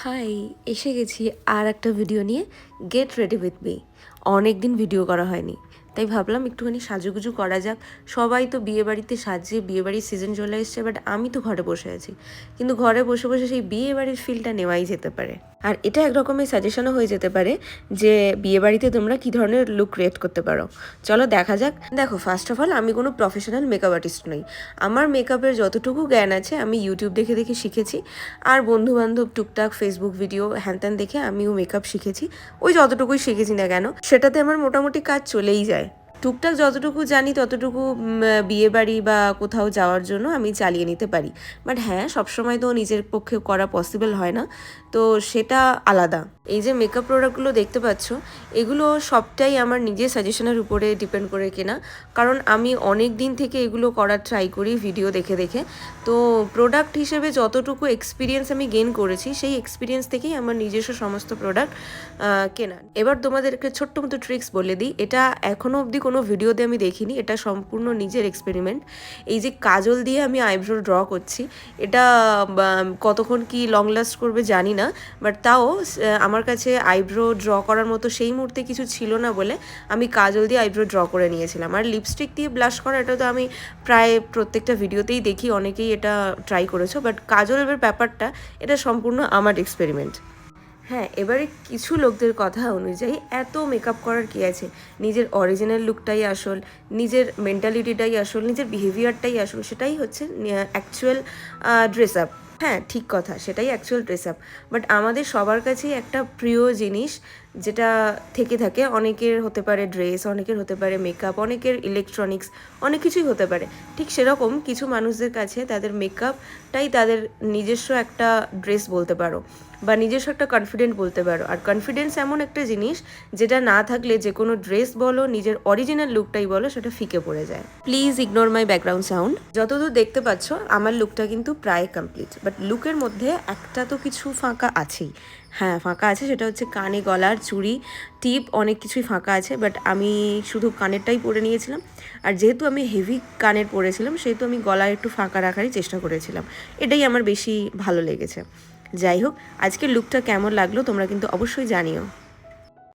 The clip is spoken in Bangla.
হাই, এসে গেছি আর একটা ভিডিও নিয়ে। Get ready with me. অনেক দিন ভিডিও করা হয়নি, তাই ভাবলাম একটুখানি সাজুগুজু করা যাক। সবাই তো বিয়েবাড়িতে সাজে, বিয়েবাড়ির সিজন চলে এসছে, বাট আমি তো ঘরে বসে আছি। কিন্তু ঘরে বসে বসে সেই বিয়েবাড়ির ফিলটা নেওয়াই যেতে পারে। আর এটা এক রকমের সাজেশনও হয়ে যেতে পারে যে বিয়েবাড়িতে তোমরা কী ধরনের লুক ক্রিয়েট করতে পারো। চলো দেখা যাক। দেখো, ফার্স্ট অফ অল আমি কোনো প্রফেশনাল মেকআপ আর্টিস্ট নই। আমার মেকআপের যতটুকু জ্ঞান আছে আমি ইউটিউব দেখে দেখে শিখেছি, আর বন্ধুবান্ধব টুকটাক ফেসবুক ভিডিও হ্যান দেখে আমিও মেকআপ শিখেছি। ওই যতটুকুই শিখেছি না কেন, সেটাতে আমার মোটামুটি কাজ চলেই যায়। টুকটাক যতটুকু জানি ততটুকু বিয়ে বাড়ি বা কোথাও যাওয়ার জন্য আমি চালিয়ে নিতে পারি। বাট হ্যাঁ, সবসময় তো নিজের পক্ষে করা পসিবল হয় না, তো সেটা আলাদা। এই যে মেকআপ প্রোডাক্টগুলো দেখতে পাচ্ছ, এগুলো সবটাই আমার নিজের সাজেশনের উপরে ডিপেন্ড করে কেনা, কারণ আমি অনেক দিন থেকে এগুলো করার ট্রাই করি ভিডিও দেখে দেখে। তো প্রোডাক্ট হিসেবে যতটুকু এক্সপিরিয়েন্স আমি গেইন করেছি, সেই এক্সপিরিয়েন্স থেকেই আমার নিজস্ব সমস্ত প্রোডাক্ট কেনা। এবার তোমাদেরকে ছোট্ট মতো ট্রিক্স বলে দিই। এটা এখনও অবধি কোনো ভিডিওতে আমি দেখিনি, এটা সম্পূর্ণ নিজের এক্সপেরিমেন্ট। এই যে কাজল দিয়ে আমি আইব্রো ড্র করছি, এটা কতক্ষণ কি লং লাস্ট করবে জানি না, বাট তাও আমার কাছে আইব্রো ড্র করার মতো সেই মুহূর্তে কিছু ছিল না বলে আমি কাজল দিয়ে আইব্রো ড্র করে নিয়েছিলাম। আর লিপস্টিক দিয়ে ব্লাশ করা, এটা তো আমি প্রায় প্রত্যেকটা ভিডিওতেই দেখি, অনেকেই এটা ট্রাই করেছো, বাট কাজলের ব্যাপারটা এটা সম্পূর্ণ আমার এক্সপেরিমেন্ট। হ্যাঁ, এবারে কিছু লোকদের কথা অনুযায়ী এত মেকআপ করার কী আছে, নিজের অরিজিনাল লুকটাই আসল, নিজের মেন্টালিটিটাই আসল, নিজের বিহেভিয়ারটাই আসল, সেটাই হচ্ছে অ্যাকচুয়াল ড্রেস আপ। হ্যাঁ, ঠিক কথা, সেটাই অ্যাকচুয়াল ড্রেস আপ। বাট আমাদের সবার কাছেই একটা প্রিয় জিনিস যেটা থেকে থাকে, অনেকের হতে পারে ড্রেস, অনেকের হতে পারে মেকআপ, অনেকের ইলেকট্রনিক্স, অনেক কিছুই হতে পারে। ঠিক সেরকম কিছু মানুষদের কাছে তাদের মেকআপটাই তাদের নিজস্ব একটা ড্রেস বলতে পারো, বা নিজস্ব একটা কনফিডেন্ট বলতে পারো। আর কনফিডেন্স এমন একটা জিনিস যেটা না থাকলে যে কোনো ড্রেস বলো, নিজের অরিজিনাল লুকটাই বলো, সেটা ফিকে পড়ে যায়। Please ignore my background sound. যতদূর দেখতে পাচ্ছ আমার লুকটা কিন্তু প্রায় কমপ্লিট, বাট লুকের মধ্যে একটা তো কিছু ফাঁকা আছেই। হ্যাঁ, ফাঁকা আছে, সেটা হচ্ছে কানে, গলার, চুড়ি, টিপ, অনেক কিছুই ফাঁকা আছে। বাট আমি শুধু কানেরটাই পরে নিয়েছিলাম, আর যেহেতু আমি হেভি কানের পরেছিলাম সেহেতু আমি গলায় একটু ফাঁকা রাখারই চেষ্টা করেছিলাম। এটাই আমার বেশি ভালো লেগেছে। যাই হোক, আজকের লুকটা কেমন লাগলো তোমরা কিন্তু অবশ্যই জানিও।